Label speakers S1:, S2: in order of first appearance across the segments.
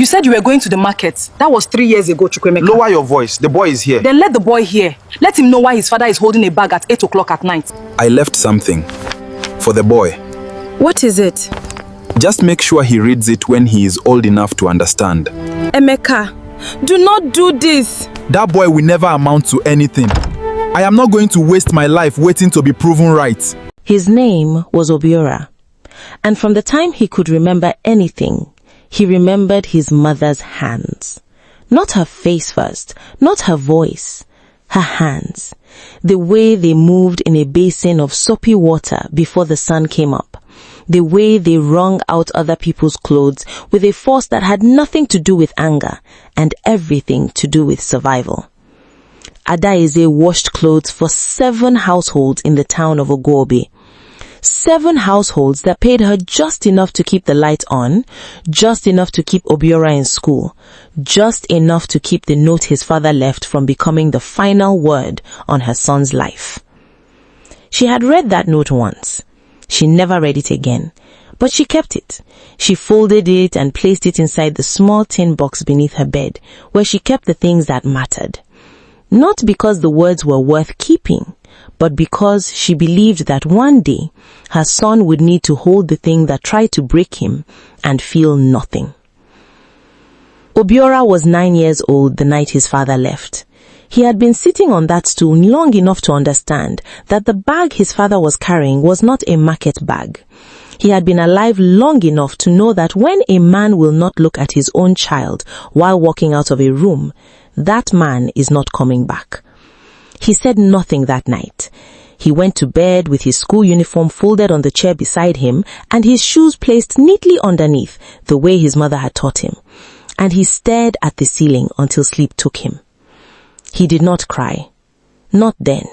S1: You said you were going to the market. That was 3 years ago, Chukwemeka.
S2: Lower your voice. The boy is here.
S1: Then let the boy hear. Let him know why his father is holding a bag at 8 o'clock at night.
S3: I left something for the boy.
S4: What is it?
S3: Just make sure he reads it when he is old enough to understand.
S4: Emeka, do not do this.
S3: That boy will never amount to anything. I am not going to waste my life waiting to be proven right.
S5: His name was Obiora, and from the time he could remember anything, he remembered his mother's hands. Not her face first, not her voice, her hands. The way they moved in a basin of soapy water before the sun came up. The way they wrung out other people's clothes with a force that had nothing to do with anger and everything to do with survival. Adaeze washed clothes for 7 households in the town of Ogwobi. 7 households that paid her just enough to keep the light on, just enough to keep Obiora in school, just enough to keep the note his father left from becoming the final word on her son's life. She had read that note once. She never read it again, but she kept it. She folded it and placed it inside the small tin box beneath her bed, where she kept the things that mattered. Not because the words were worth keeping, but because she believed that one day her son would need to hold the thing that tried to break him and feel nothing. Obiora was 9 years old the night his father left. He had been sitting on that stool long enough to understand that the bag his father was carrying was not a market bag. He had been alive long enough to know that when a man will not look at his own child while walking out of a room, that man is not coming back. He said nothing that night. He went to bed with his school uniform folded on the chair beside him and his shoes placed neatly underneath, the way his mother had taught him. And he stared at the ceiling until sleep took him. He did not cry. Not then.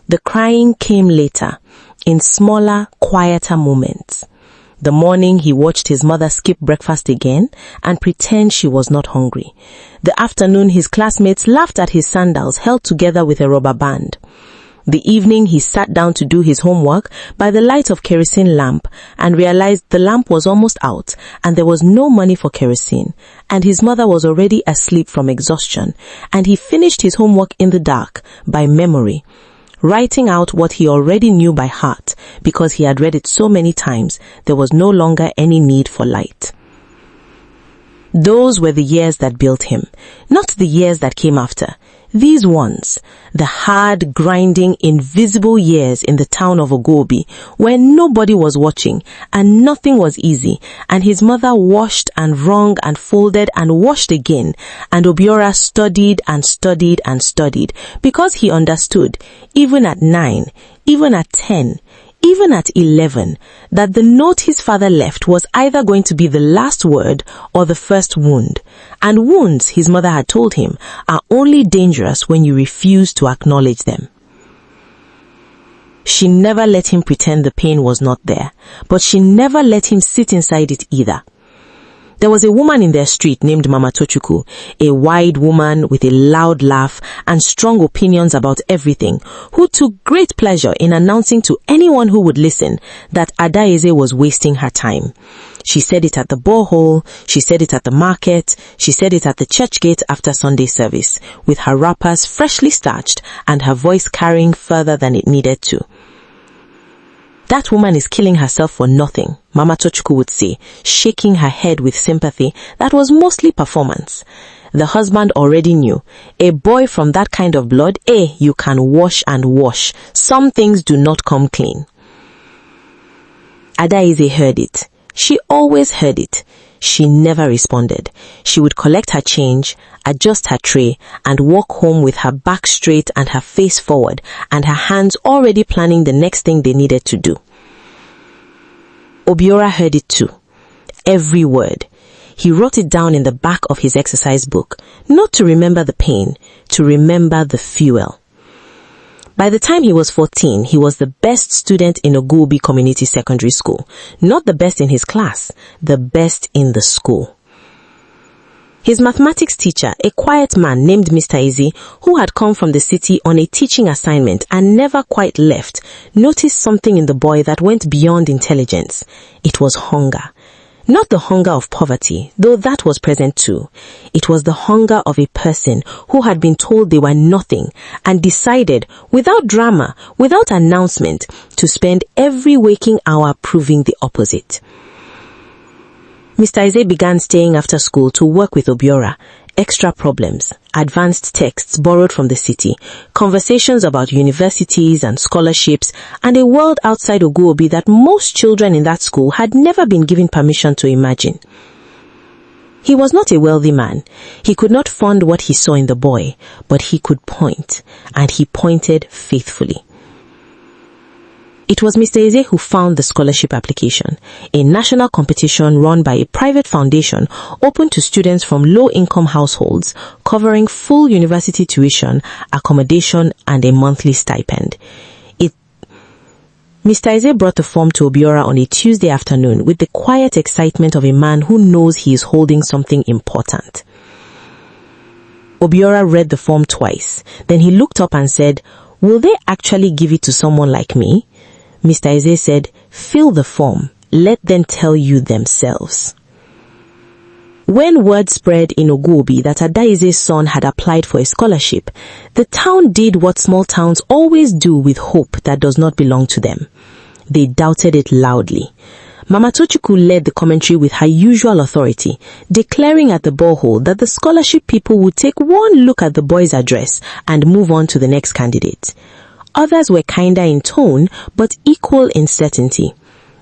S5: The crying came later, in smaller, quieter moments. The morning he watched his mother skip breakfast again and pretend she was not hungry. The afternoon his classmates laughed at his sandals held together with a rubber band. The evening he sat down to do his homework by the light of kerosene lamp and realized the lamp was almost out and there was no money for kerosene and his mother was already asleep from exhaustion, and he finished his homework in the dark by memory, writing out what he already knew by heart because he had read it so many times there was no longer any need for light. Those were the years that built him, not the years that came after. These ones, the hard, grinding, invisible years in the town of Ogwobi, where nobody was watching and nothing was easy, and his mother washed and wrung and folded and washed again, and Obiora studied and studied and studied, because he understood, even at 9, even at 10, even at 11, that the note his father left was either going to be the last word or the first wound. And wounds, his mother had told him, are only dangerous when you refuse to acknowledge them. She never let him pretend the pain was not there, but she never let him sit inside it either. There was a woman in their street named Mama Tochukwu, a wide woman with a loud laugh and strong opinions about everything, who took great pleasure in announcing to anyone who would listen that Adaeze was wasting her time. She said it at the borehole, she said it at the market, she said it at the church gate after Sunday service, with her wrappers freshly starched and her voice carrying further than it needed to. That woman is killing herself for nothing, Mama Tochukwu would say, shaking her head with sympathy that was mostly performance. The husband already knew. A boy from that kind of blood, you can wash and wash. Some things do not come clean. Adaeze heard it. She always heard it. She never responded. She would collect her change, adjust her tray, and walk home with her back straight and her face forward, and her hands already planning the next thing they needed to do. Obiora heard it too. Every word. He wrote it down in the back of his exercise book, not to remember the pain, to remember the fuel. By the time he was 14, he was the best student in Ogwobi Community Secondary School. Not the best in his class, the best in the school. His mathematics teacher, a quiet man named Mr. Izzy, who had come from the city on a teaching assignment and never quite left, noticed something in the boy that went beyond intelligence. It was hunger. Not the hunger of poverty, though that was present too. It was the hunger of a person who had been told they were nothing and decided, without drama, without announcement, to spend every waking hour proving the opposite. Mr. Eze began staying after school to work with Obiora. Extra problems, advanced texts borrowed from the city, conversations about universities and scholarships, and a world outside Oguobi that most children in that school had never been given permission to imagine. He was not a wealthy man. He could not fund what he saw in the boy, but he could point, and he pointed faithfully. It was Mr. Eze who found the scholarship application, a national competition run by a private foundation open to students from low-income households, covering full university tuition, accommodation, and a monthly stipend. Mr. Eze brought the form to Obiora on a Tuesday afternoon with the quiet excitement of a man who knows he is holding something important. Obiora read the form twice. Then he looked up and said, "Will they actually give it to someone like me?" Mr. Eze said, "Fill the form. Let them tell you themselves." When word spread in Oguobi that Adaize's son had applied for a scholarship, the town did what small towns always do with hope that does not belong to them. They doubted it loudly. Mama Tochukwu led the commentary with her usual authority, declaring at the borehole that the scholarship people would take one look at the boy's address and move on to the next candidate. Others were kinder in tone, but equal in certainty.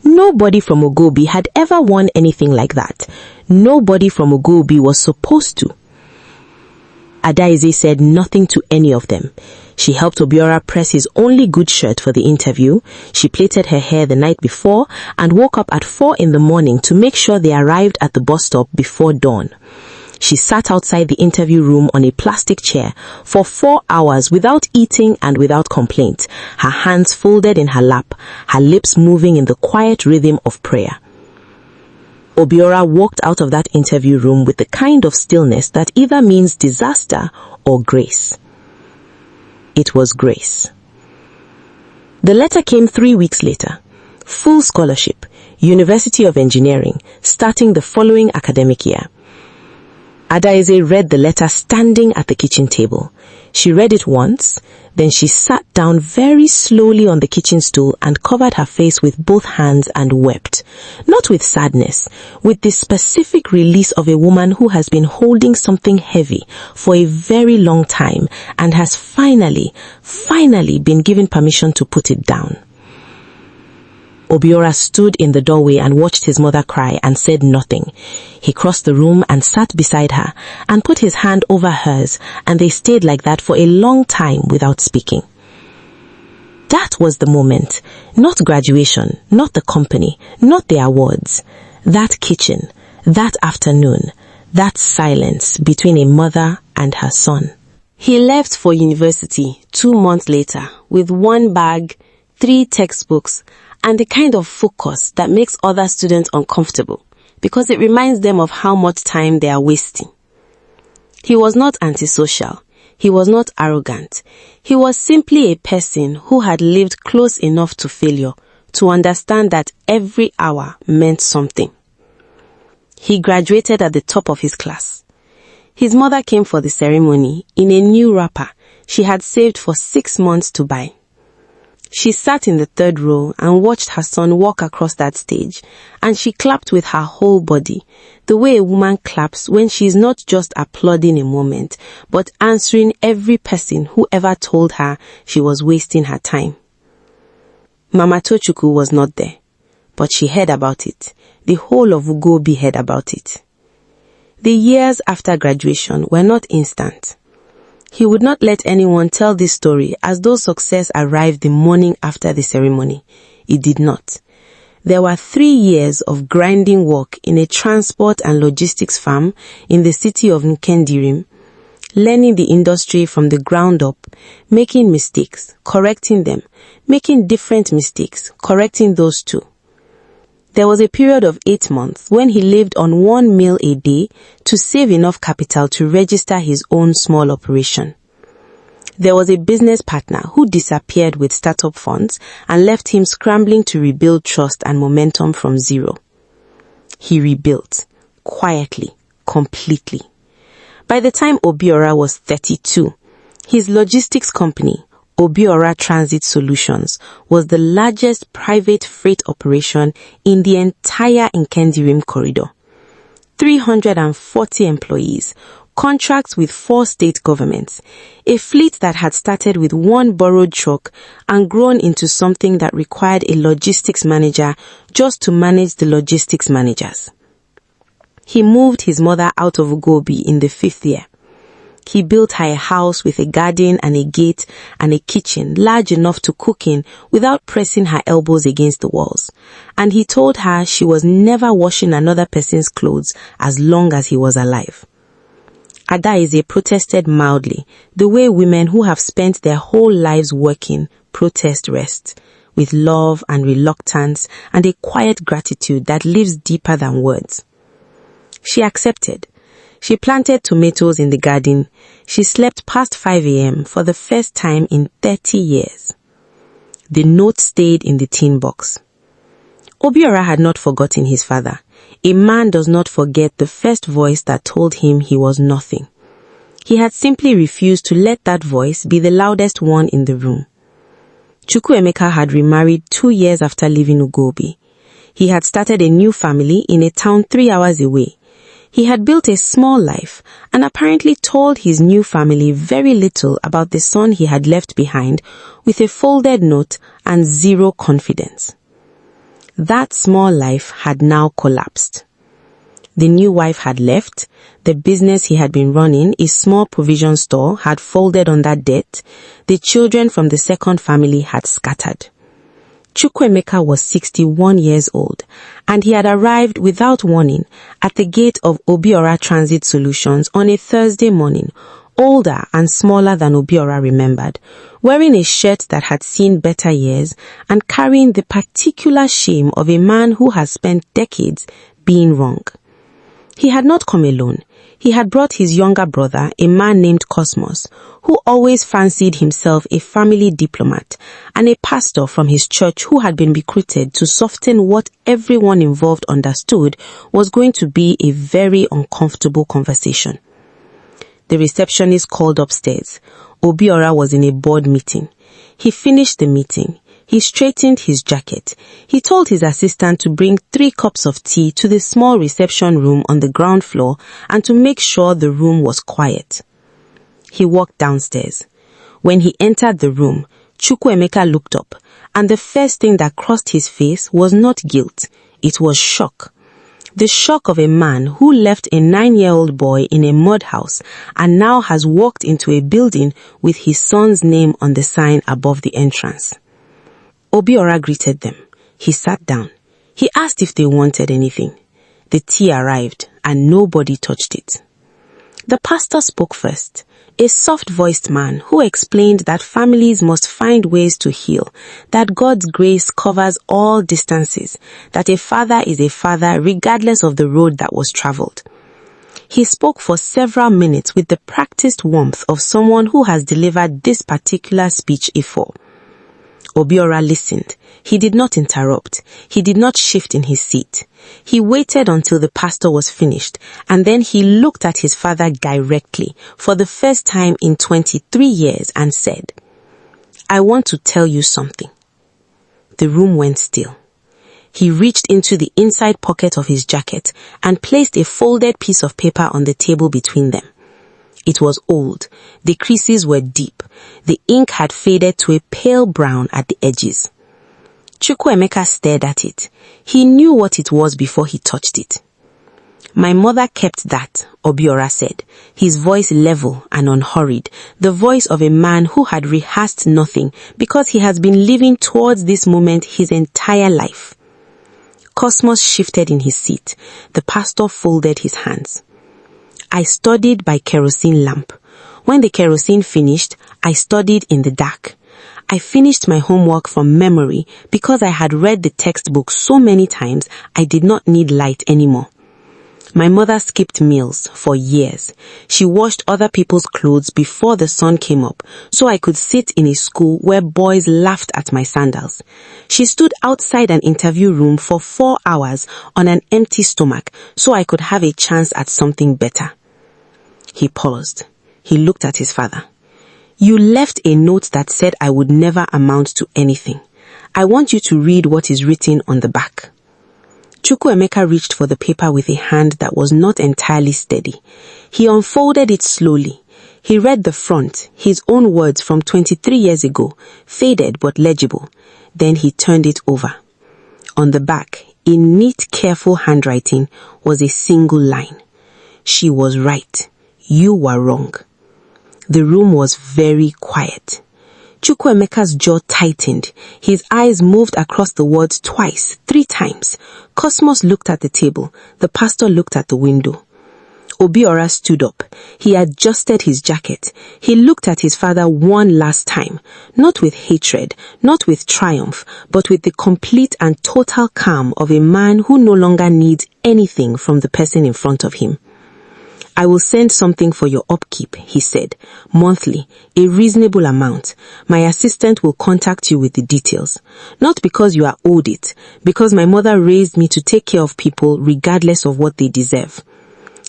S5: Nobody from Oguobi had ever won anything like that. Nobody from Oguobi was supposed to. Adaize said nothing to any of them. She helped Obiora press his only good shirt for the interview. She plaited her hair the night before and woke up at 4 in the morning to make sure they arrived at the bus stop before dawn. She sat outside the interview room on a plastic chair for 4 hours without eating and without complaint, her hands folded in her lap, her lips moving in the quiet rhythm of prayer. Obiora walked out of that interview room with the kind of stillness that either means disaster or grace. It was grace. The letter came 3 weeks later. Full scholarship, University of Engineering, starting the following academic year. Adaize read the letter standing at the kitchen table. She read it once, then she sat down very slowly on the kitchen stool and covered her face with both hands and wept. Not with sadness, with the specific release of a woman who has been holding something heavy for a very long time and has finally been given permission to put it down. Obiora stood in the doorway and watched his mother cry and said nothing. He crossed the room and sat beside her and put his hand over hers, and they stayed like that for a long time without speaking. That was the moment. Not graduation, not the company, not the awards. That kitchen, that afternoon, that silence between a mother and her son. He left for university 2 months later with 1 bag, 3 textbooks, and the kind of focus that makes other students uncomfortable because it reminds them of how much time they are wasting. He was not antisocial. He was not arrogant. He was simply a person who had lived close enough to failure to understand that every hour meant something. He graduated at the top of his class. His mother came for the ceremony in a new wrapper she had saved for 6 months to buy. She sat in the 3rd row and watched her son walk across that stage, and she clapped with her whole body, the way a woman claps when she is not just applauding a moment, but answering every person who ever told her she was wasting her time. Mama Tochukwu was not there, but she heard about it. The whole of Ugobi heard about it. The years after graduation were not instant. He would not let anyone tell this story as though success arrived the morning after the ceremony. It did not. There were 3 years of grinding work in a transport and logistics firm in the city of Nkendirim, learning the industry from the ground up, making mistakes, correcting them, making different mistakes, correcting those too. There was a period of 8 months when he lived on 1 meal a day to save enough capital to register his own small operation. There was a business partner who disappeared with startup funds and left him scrambling to rebuild trust and momentum from zero. he rebuilt, quietly, completely. By the time Obiora was 32, his logistics company, Obiora Transit Solutions, was the largest private freight operation in the entire Nkendi corridor. 340 employees, contracts with 4 state governments, a fleet that had started with 1 borrowed truck and grown into something that required a logistics manager just to manage the logistics managers. He moved his mother out of Ugobi in the 5th year. He built her a house with a garden and a gate and a kitchen large enough to cook in without pressing her elbows against the walls. And he told her she was never washing another person's clothes as long as he was alive. Adaize protested mildly, the way women who have spent their whole lives working protest rest, with love and reluctance and a quiet gratitude that lives deeper than words. She accepted. She planted tomatoes in the garden. She slept past 5 a.m. for the first time in 30 years. The note stayed in the tin box. Obiora had not forgotten his father. A man does not forget the first voice that told him he was nothing. He had simply refused to let that voice be the loudest one in the room. Chukwuemeka had remarried 2 years after leaving Ugobi. He had started a new family in a town 3 hours away. He had built a small life and apparently told his new family very little about the son he had left behind, with a folded note and zero confidence. That small life had now collapsed. The new wife had left. The business he had been running, a small provision store, had folded under debt. The children from the second family had scattered. Chukwuemeka was 61 years old, and he had arrived without warning at the gate of Obiora Transit Solutions on a Thursday morning, older and smaller than Obiora remembered, wearing a shirt that had seen better years and carrying the particular shame of a man who has spent decades being wrong. He had not come alone. He had brought his younger brother, a man named Cosmos, who always fancied himself a family diplomat, and a pastor from his church who had been recruited to soften what everyone involved understood was going to be a very uncomfortable conversation. The receptionist called upstairs. Obiora was in a board meeting. He finished the meeting. He straightened his jacket. He told his assistant to bring 3 cups of tea to the small reception room on the ground floor and to make sure the room was quiet. He walked downstairs. When he entered the room, Chukwuemeka looked up, and the first thing that crossed his face was not guilt, it was shock. The shock of a man who left a 9-year-old boy in a mud house and now has walked into a building with his son's name on the sign above the entrance. Obiora greeted them. He sat down. He asked if they wanted anything. The tea arrived and nobody touched it. The pastor spoke first, a soft-voiced man who explained that families must find ways to heal, that God's grace covers all distances, that a father is a father regardless of the road that was traveled. He spoke for several minutes with the practiced warmth of someone who has delivered this particular speech before. Obiora listened. He did not interrupt. He did not shift in his seat. He waited until the pastor was finished, and then he looked at his father directly for the first time in 23 years and said, "I want to tell you something." The room went still. He reached into the inside pocket of his jacket and placed a folded piece of paper on the table between them. It was old. The creases were deep. The ink had faded to a pale brown at the edges. Chukwuemeka stared at it. He knew what it was before he touched it. "My mother kept that," Obiora said, his voice level and unhurried, the voice of a man who had rehearsed nothing because he has been living towards this moment his entire life. Cosmos shifted in his seat. The pastor folded his hands. "I studied by kerosene lamp. When the kerosene finished, I studied in the dark. I finished my homework from memory because I had read the textbook so many times I did not need light anymore.
S2: My mother skipped meals for years. She washed other people's clothes before the sun came up, so I could sit in a school where boys laughed at my sandals. She stood outside an interview room for 4 hours on an empty stomach, so I could have a chance at something better. He paused. He looked at his father. You left a note that said I would never amount to anything. I want you to read what is written on the back. Chukwuemeka reached for the paper with a hand that was not entirely steady. He unfolded it slowly. He read the front, his own words from 23 years ago, faded but legible. Then he turned it over. On the back, in neat, careful handwriting, was a single line. She was right. You were wrong. The room was very quiet. Chukwuemeka's jaw tightened. His eyes moved across the words twice, 3 times. Cosmos looked at the table. The pastor looked at the window. Obiora stood up. He adjusted his jacket. He looked at his father one last time, not with hatred, not with triumph, but with the complete and total calm of a man who no longer needs anything from the person in front of him. I will send something for your upkeep, he said, monthly, a reasonable amount. My assistant will contact you with the details. Not because you are owed it, because my mother raised me to take care of people regardless of what they deserve.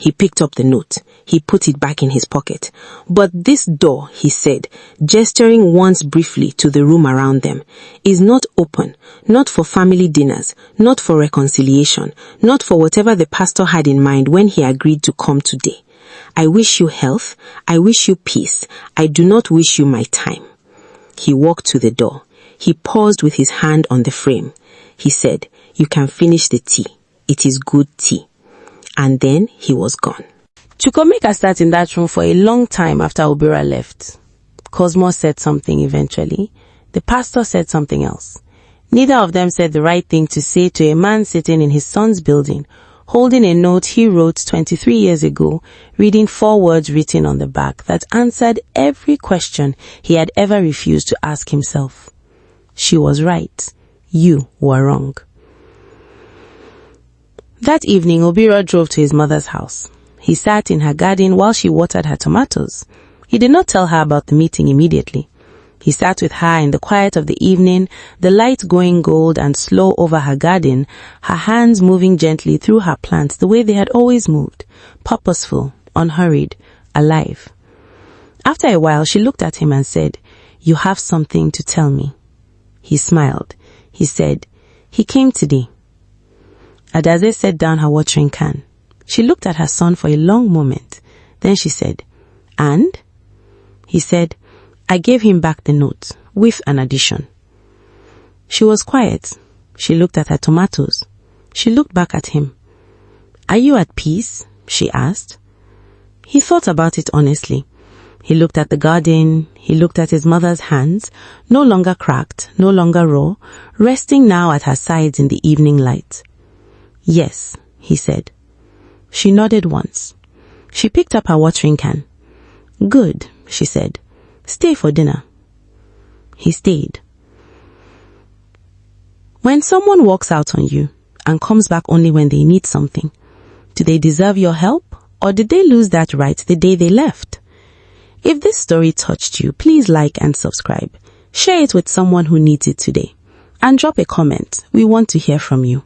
S2: He picked up the note. He put it back in his pocket. But this door, he said, gesturing once briefly to the room around them, is not open, not for family dinners, not for reconciliation, not for whatever the pastor had in mind when he agreed to come today. I wish you health. I wish you peace. I do not wish you my time. He walked to the door. He paused with his hand on the frame. He said, you can finish the tea. It is good tea. And then he was gone.
S5: Chukwuemeka sat in that room for a long time after Obiora left. Cosmos said something eventually. The pastor said something else. Neither of them said the right thing to say to a man sitting in his son's building, holding a note he wrote 23 years ago, reading 4 words written on the back that answered every question he had ever refused to ask himself. She was right. You were wrong. That evening, Obiora drove to his mother's house. He sat in her garden while she watered her tomatoes. He did not tell her about the meeting immediately. He sat with her in the quiet of the evening, the light going gold and slow over her garden, her hands moving gently through her plants the way they had always moved, purposeful, unhurried, alive. After a while, she looked at him and said, "You have something to tell me." He smiled. He said, "He came today." Adaze set down her watering can. She looked at her son for a long moment. Then she said, "And?" He said, "I gave him back the note, with an addition." She was quiet. She looked at her tomatoes. She looked back at him. "Are you at peace?" she asked. He thought about it honestly. He looked at the garden. He looked at his mother's hands, no longer cracked, no longer raw, resting now at her sides in the evening light. "Yes," he said. She nodded once. She picked up her watering can. "Good," she said. "Stay for dinner." He stayed. When someone walks out on you and comes back only when they need something, do they deserve your help, or did they lose that right the day they left? If this story touched you, please like and subscribe. Share it with someone who needs it today. And drop a comment. We want to hear from you.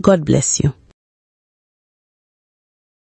S5: God bless you.